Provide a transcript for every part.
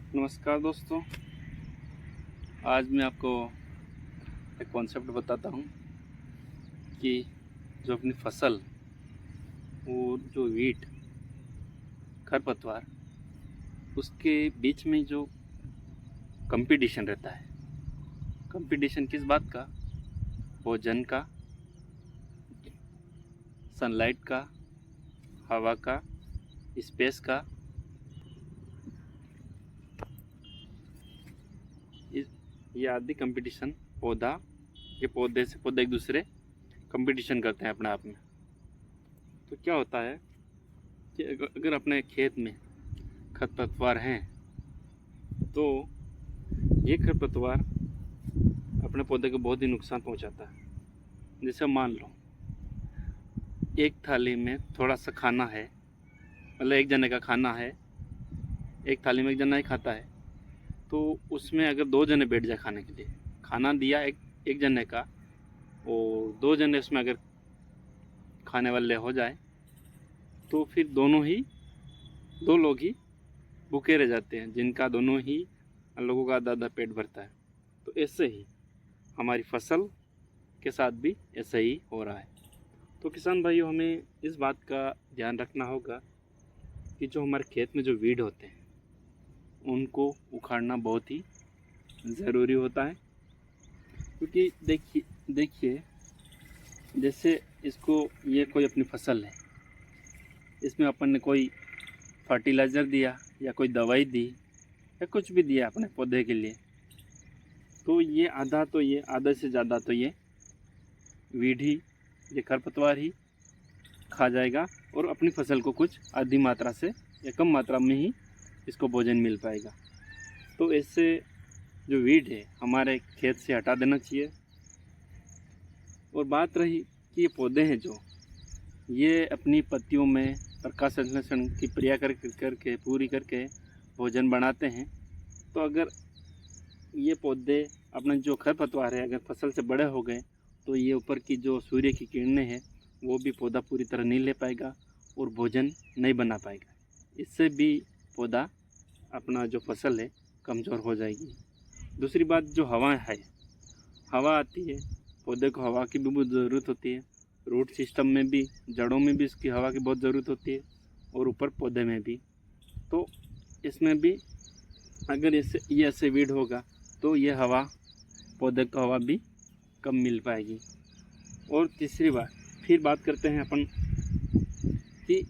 नमस्कार दोस्तों। आज मैं आपको एक कॉन्सेप्ट बताता हूँ कि जो अपनी फसल और जो वीट खरपतवार उसके बीच में जो कंपटीशन रहता है। कंपटीशन किस बात का? भोजन का, सनलाइट का, हवा का, स्पेस का। ये आदि कंपटीशन ये पौधे से पौधे एक दूसरे कंपटीशन करते हैं अपने आप में। तो क्या होता है कि अगर अपने खेत में खरपतवार हैं तो ये खरपतवार अपने पौधे को बहुत ही नुकसान पहुंचाता है। जैसे मान लो एक थाली में थोड़ा सा खाना है, मतलब एक जने का खाना है, एक थाली में एक जना ही खाता है, तो उसमें अगर दो जने बैठ जाए खाने के लिए, खाना दिया एक जने का और दो जने उसमें अगर खाने वाले हो जाए तो फिर दो लोग ही भूखे रह जाते हैं, जिनका दोनों ही लोगों का आधा आधा पेट भरता है। तो ऐसे ही हमारी फसल के साथ भी ऐसा ही हो रहा है। तो किसान भाइयों, हमें इस बात का ध्यान रखना होगा कि जो हमारे खेत में जो वीड होते हैं उनको उखाड़ना बहुत ही ज़रूरी होता है। क्योंकि देखिए जैसे ये कोई अपनी फसल है, इसमें अपन ने कोई फर्टिलाइज़र दिया या कोई दवाई दी या कुछ भी दिया अपने पौधे के लिए, तो ये आधा से ज़्यादा तो ये वीड ही, ये खरपतवार ही खा जाएगा और अपनी फसल को कुछ आधी मात्रा से या कम मात्रा में ही इसको भोजन मिल पाएगा। तो ऐसे जो वीड है हमारे खेत से हटा देना चाहिए। और बात रही कि ये पौधे हैं जो ये अपनी पत्तियों में प्रकाश संश्लेषण की क्रिया करके पूरी करके भोजन बनाते हैं, तो अगर ये पौधे अपने जो खरपतवार है अगर फसल से बड़े हो गए तो ये ऊपर की जो सूर्य की किरणें हैं वो भी पौधा पूरी तरह नहीं ले पाएगा और भोजन नहीं बना पाएगा। इससे भी पौधा अपना जो फसल है कमज़ोर हो जाएगी। दूसरी बात, जो हवा आती है, पौधे को हवा की भी बहुत ज़रूरत होती है। रूट सिस्टम में भी, जड़ों में भी इसकी हवा की बहुत ज़रूरत होती है और ऊपर पौधे में भी। तो इसमें भी अगर ये ऐसे वीड होगा तो ये हवा, पौधे को हवा भी कम मिल पाएगी। और तीसरी बात, फिर बात करते हैं अपन कि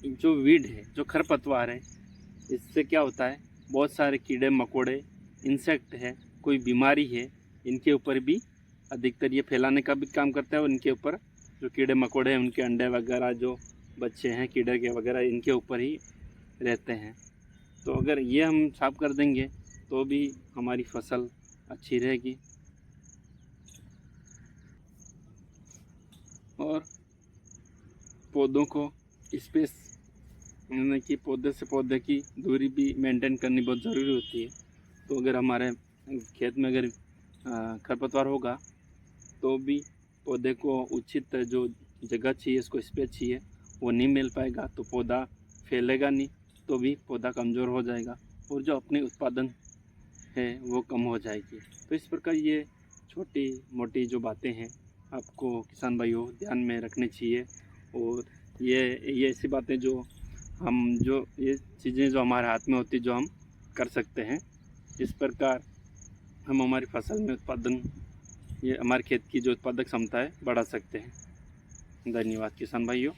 जो वीड है, जो खरपतवार है, इससे क्या होता है, बहुत सारे कीड़े मकोड़े, इंसेक्ट है, कोई बीमारी है, इनके ऊपर भी अधिकतर ये फैलाने का भी काम करता है। और इनके ऊपर जो कीड़े मकोड़े हैं उनके अंडे वगैरह, जो बच्चे हैं कीड़े के वगैरह, इनके ऊपर ही रहते हैं। तो अगर ये हम साफ कर देंगे तो भी हमारी फसल अच्छी रहेगी। और पौधों को स्पेस, यानी कि पौधे से पौधे की दूरी भी मेंटेन करनी बहुत ज़रूरी होती है। तो अगर हमारे खेत में अगर खरपतवार होगा तो भी पौधे को उचित जो जगह चाहिए, इसको स्पेस चाहिए, वो नहीं मिल पाएगा तो पौधा फैलेगा नहीं, तो भी पौधा कमज़ोर हो जाएगा और जो अपनी उत्पादन है वो कम हो जाएगी। तो इस प्रकार ये छोटी मोटी जो बातें हैं आपको किसान भाइयों ध्यान में रखनी चाहिए। और ये ऐसी बातें जो ये चीज़ें जो हमारे हाथ में होती, जो हम कर सकते हैं, इस प्रकार हम हमारी फसल में ये हमारे खेत की जो उत्पादक क्षमता है बढ़ा सकते हैं। धन्यवाद किसान भाइयों।